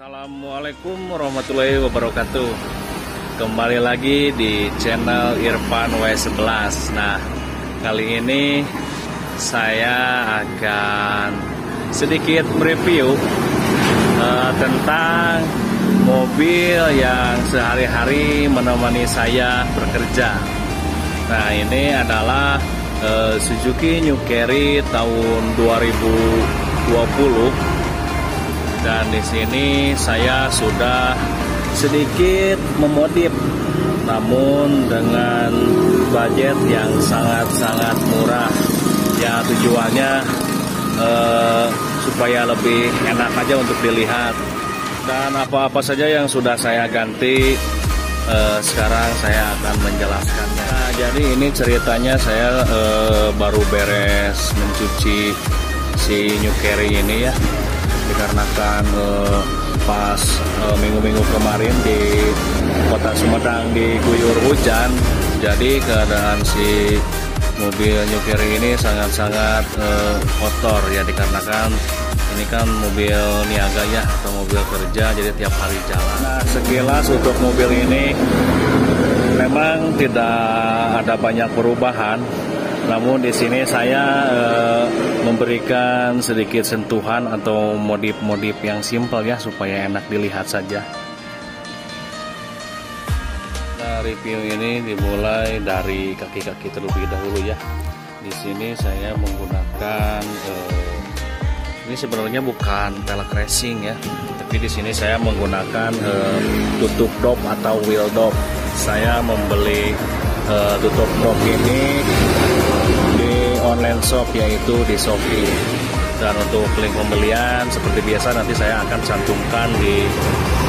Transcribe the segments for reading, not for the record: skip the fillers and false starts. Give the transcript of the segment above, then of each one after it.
Assalamualaikum warahmatullahi wabarakatuh. Kembali lagi di channel Irfan W11. Nah, kali ini saya akan sedikit mereview tentang mobil yang sehari-hari menemani saya bekerja. Nah, ini adalah Suzuki New Carry tahun 2020. Dan di sini saya sudah sedikit memodif, namun dengan budget yang sangat-sangat murah. Ya, tujuannya supaya lebih enak aja untuk dilihat. Dan apa-apa saja yang sudah saya ganti, sekarang saya akan menjelaskannya. Nah, jadi ini ceritanya saya baru beres mencuci si New Carry ini ya. Dikarenakan pas minggu-minggu kemarin di kota Sumedang diguyur hujan, jadi keadaan si mobil New Carry ini sangat-sangat kotor ya, dikarenakan ini kan mobil niaga ya, atau mobil kerja, jadi tiap hari jalan. Nah, sekilas untuk mobil ini memang tidak ada banyak perubahan. Namun di sini saya memberikan sedikit sentuhan atau modif-modif yang simpel ya, supaya enak dilihat saja. Nah, review ini dimulai dari kaki-kaki terlebih dahulu ya. Di sini saya menggunakan ini sebenarnya bukan pelek racing ya, tapi di sini saya menggunakan tutup dop atau wheel dop. Saya membeli tutup dop ini di online shop, yaitu di Shopee. Dan untuk link pembelian seperti biasa nanti saya akan cantumkan di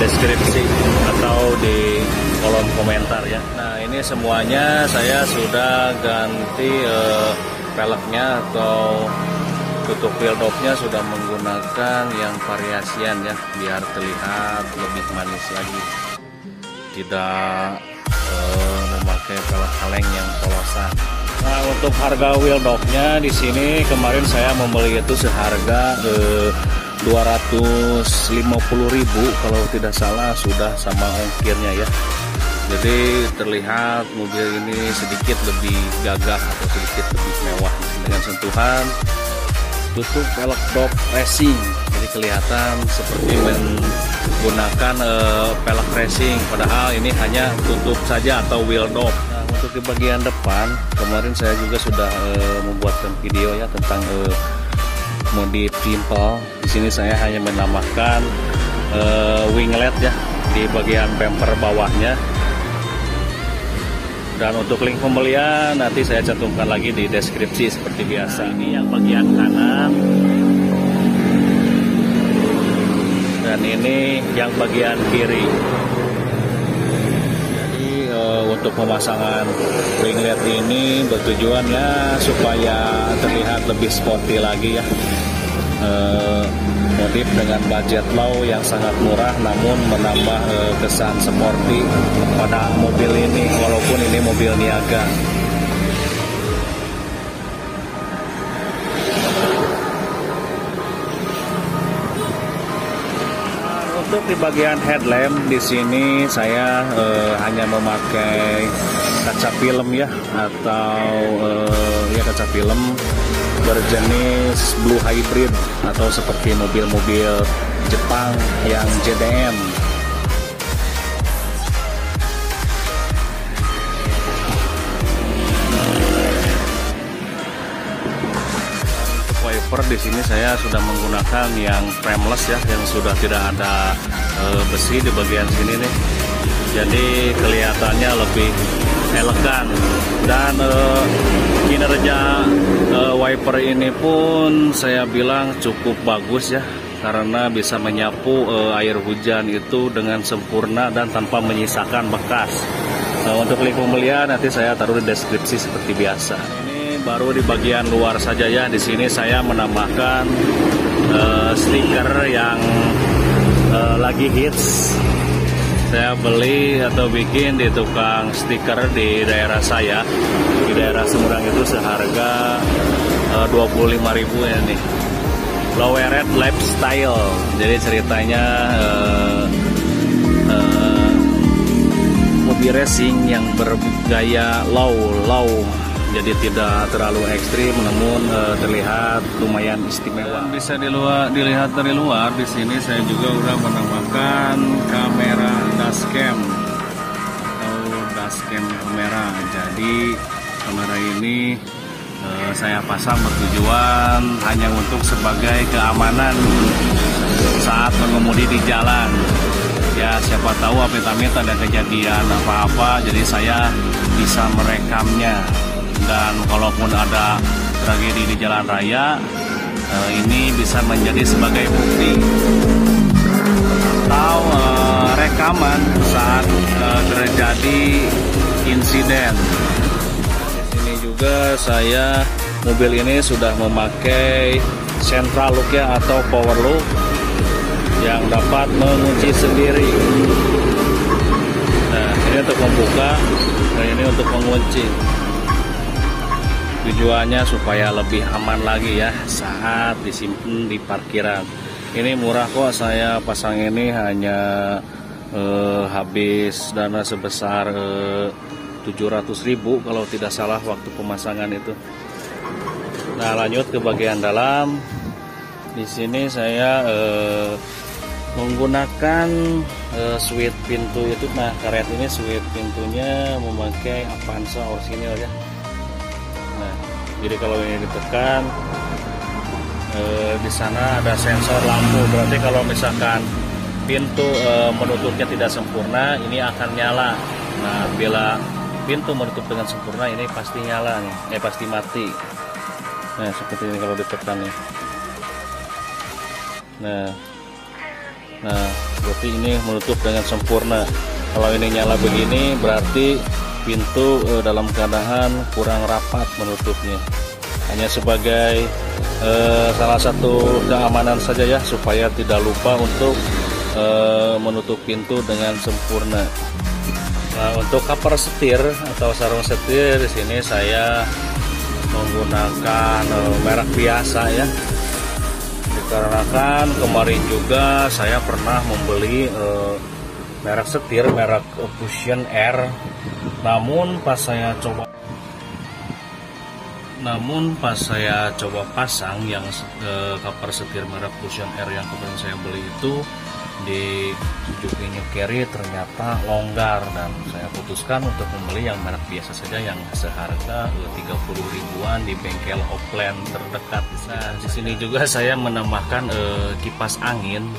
deskripsi atau di kolom komentar ya. Nah, ini semuanya saya sudah ganti peleknya atau tutup wheel dopnya, sudah menggunakan yang variasian ya, biar terlihat lebih manis lagi, tidak memakai pelek kaleng yang polosan. Nah, untuk harga wheel dopnya di sini kemarin saya membeli itu seharga 250.000 kalau tidak salah, sudah sama ongkirnya ya. Jadi terlihat mobil ini sedikit lebih gagah atau sedikit lebih mewah dengan sentuhan tutup pelek dop racing. Jadi kelihatan seperti menggunakan pelek racing, padahal ini hanya tutup saja atau wheel dop. Untuk di bagian depan, kemarin saya juga sudah membuatkan video ya tentang modif simple. Di sini saya hanya menambahkan winglet ya di bagian bumper bawahnya. Dan untuk link pembelian nanti saya cantumkan lagi di deskripsi seperti biasa. Ini yang bagian kanan. Dan ini yang bagian kiri. Untuk pemasangan winglet ini bertujuannya supaya terlihat lebih sporty lagi ya. Modif dengan budget low yang sangat murah, namun menambah kesan sporty pada mobil ini, walaupun ini mobil niaga. Untuk di bagian headlamp di sini saya hanya memakai kaca film ya, atau ya kaca film berjenis blue hybrid atau seperti mobil-mobil Jepang yang JDM. Wiper di sini saya sudah menggunakan yang frameless ya, yang sudah tidak ada besi di bagian sini nih. Jadi kelihatannya lebih elegan, dan kinerja wiper ini pun saya bilang cukup bagus ya, karena bisa menyapu air hujan itu dengan sempurna dan tanpa menyisakan bekas. Untuk link pembelian nanti saya taruh di deskripsi seperti biasa. Baru di bagian luar saja ya. Di sini saya menambahkan stiker yang lagi hits. Saya beli atau bikin di tukang stiker di daerah saya, di daerah Sumedang itu seharga 25.000 ya nih. Lowered Lifestyle. Jadi ceritanya mobil racing yang bergaya low, jadi tidak terlalu ekstrim, namun terlihat lumayan istimewa. Dan bisa dilihat dari luar. Di sini saya juga udah menambahkan kamera dashcam atau dashcam kamera. Jadi kamera ini saya pasang bertujuan hanya untuk sebagai keamanan saat mengemudi di jalan. Ya, siapa tahu amit-amit ada kejadian apa-apa, jadi saya bisa merekamnya. Dan kalaupun ada tragedi di jalan raya, ini bisa menjadi sebagai bukti atau rekaman saat terjadi insiden. Di sini juga mobil ini sudah memakai central lock ya, atau power lock yang dapat mengunci sendiri. Nah, ini untuk membuka dan ini untuk mengunci. Tujuannya supaya lebih aman lagi ya saat disimpan di parkiran. Ini murah kok, saya pasang ini hanya habis dana sebesar 700.000 kalau tidak salah waktu pemasangan itu. Nah, lanjut ke bagian dalam. Di sini saya menggunakan switch pintu itu. Nah, karet ini switch pintunya memakai Avanza orisinil ya. Nah, jadi kalau ini ditekan, di sana ada sensor lampu. Berarti kalau misalkan pintu menutupnya tidak sempurna, ini akan nyala. Nah, bila pintu menutup dengan sempurna, ini pasti nyala nih, pasti mati. Nah, seperti ini kalau ditekan nih. Nah, berarti ini menutup dengan sempurna. Kalau ini nyala begini, berarti pintu dalam keadaan kurang rapat menutupnya. Hanya sebagai salah satu keamanan saja ya, supaya tidak lupa untuk menutup pintu dengan sempurna. Nah, untuk cover setir atau sarung setir, di sini saya menggunakan merek biasa ya. Dikarenakan kemarin juga saya pernah membeli merek setir, merek Fusion Air. Namun pas saya coba pasang yang cover setir merek Fusion Air yang kemarin saya beli itu di Suzuki New Carry ternyata longgar, dan saya putuskan untuk membeli yang merek biasa saja yang seharga 30 ribuan di bengkel offline terdekat. Nah, di sini juga saya menambahkan kipas angin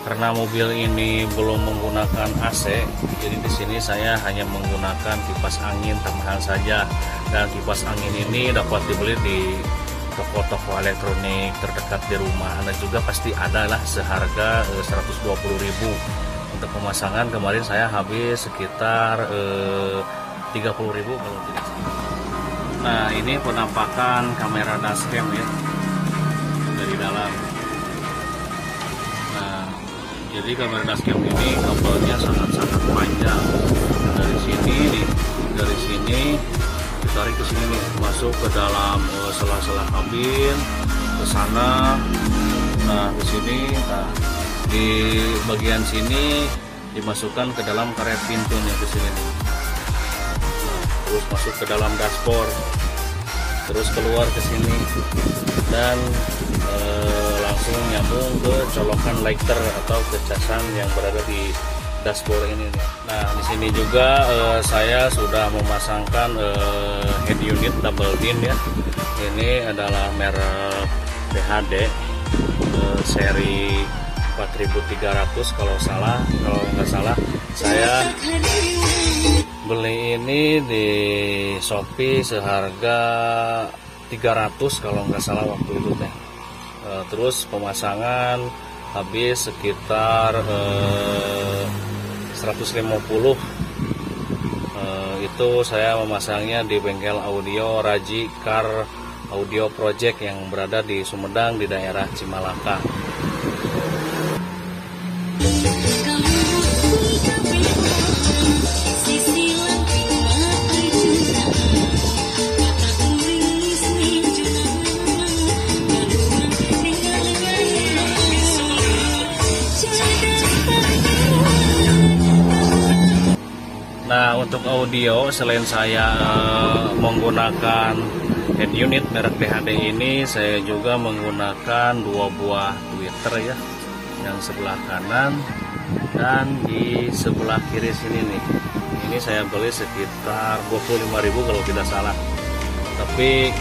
karena mobil ini belum menggunakan AC. Jadi di sini saya hanya menggunakan kipas angin tambahan saja, dan kipas angin ini dapat dibeli di toko-toko elektronik terdekat di rumah. Anda juga pasti ada lah, seharga 120.000. Untuk pemasangan kemarin saya habis sekitar 30.000 kalau tidak salah. Nah, ini penampakan kamera dashcam ya dari dalam. Nah, jadi kamera dashcam ini kabelnya sangat-sangat panjang. Dari sini ditarik ke sini nih, masuk ke dalam sela-sela kabin, ke sana. Nah, di sini, di bagian sini dimasukkan ke dalam karet pintu nih, ke sini nih. Nah, terus masuk ke dalam dashboard, terus keluar ke sini, dan langsung nyambung ke colokan lighter atau ke casan yang berada di dashboard ini nih. Nah, di sini juga saya sudah memasangkan head unit double din ya. Ini adalah merek BHD seri 4300 kalau nggak salah. Saya beli ini di Shopee seharga 300 kalau nggak salah waktu itu deh. Terus pemasangan habis sekitar 150. Itu saya memasangnya di bengkel audio Raji Car Audio Project yang berada di Sumedang di daerah Cimalaka. Nah, untuk audio selain saya menggunakan head unit merek DHD ini, saya juga menggunakan 2 buah tweeter ya, yang sebelah kanan dan di sebelah kiri sini nih. Ini saya beli sekitar 25.000 kalau tidak salah. Tapi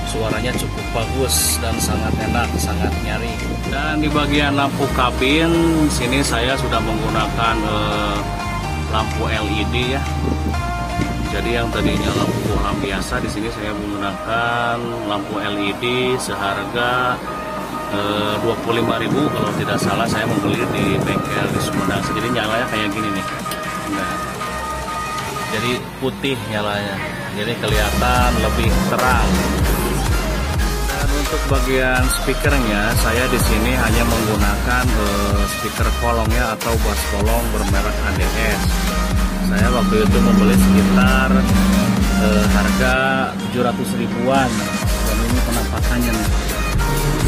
suaranya cukup bagus dan sangat enak, sangat nyari. Dan di bagian lampu kabin sini saya sudah menggunakan lampu LED ya. Jadi yang tadinya lampu biasa, di sini saya menggunakan lampu LED seharga 25.000 kalau tidak salah. Saya membeli di bengkel di Sumedang. Jadi nyalanya kayak gini nih. Nah, jadi putih nyalanya. Jadi kelihatan lebih terang. Dan untuk bagian speakernya, saya di sini hanya menggunakan speaker kolong ya, atau bass kolong bermerek ADS. Saya waktu itu membeli sekitar harga 700 ribuan. Dan ini penampakannya nih.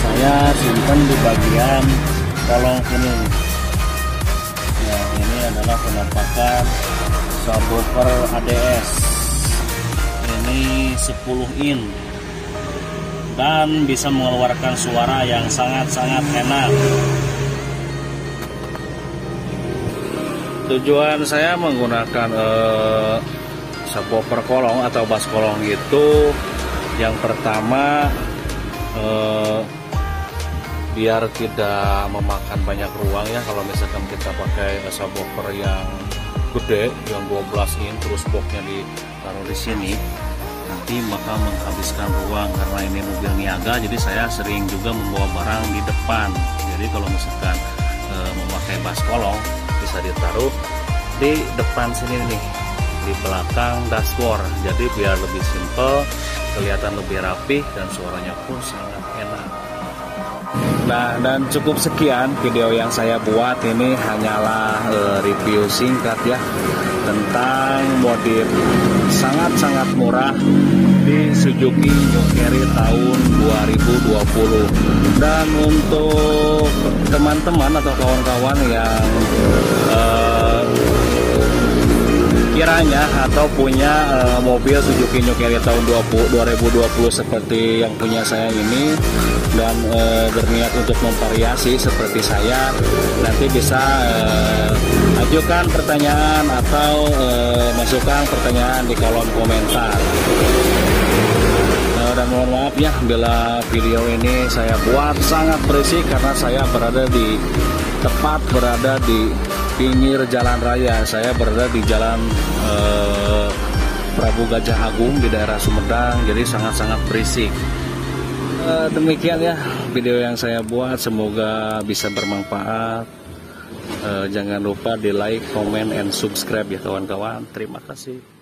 Saya simpan di bagian kolong sini. Ya, ini adalah penampakan subwoofer ADS. Ini 10 in dan bisa mengeluarkan suara yang sangat-sangat enak. Tujuan saya menggunakan subwoofer kolong atau bass kolong itu, yang pertama biar tidak memakan banyak ruang ya. Kalau misalkan kita pakai subwoofer yang gede, yang 12 in, terus boxnya ditaruh di sini, nanti maka menghabiskan ruang. Karena ini mobil niaga, jadi saya sering juga membawa barang di depan. Jadi kalau misalkan memakai bass kolong, bisa ditaruh di depan sini nih, di belakang dashboard. Jadi biar lebih simple, kelihatan lebih rapi, dan suaranya pun sangat enak. Nah, dan cukup sekian video yang saya buat. Ini hanyalah review singkat ya, tentang modif sangat-sangat murah di Suzuki New Carry tahun 2020. Dan untuk teman-teman atau kawan-kawan yang kiranya atau punya mobil Suzuki New Carry tahun 2020 seperti yang punya saya ini, dan berniat untuk memvariasi seperti saya, nanti bisa ajukan pertanyaan atau masukkan pertanyaan di kolom komentar. Dan mohon maaf ya bila video ini saya buat sangat berisik, karena saya tepat berada di pinggir jalan raya. Saya berada di jalan Prabu Gajah Agung di daerah Sumedang, jadi sangat-sangat berisik. Demikian ya video yang saya buat, semoga bisa bermanfaat. Jangan lupa di like, comment, and subscribe ya kawan-kawan. Terima kasih.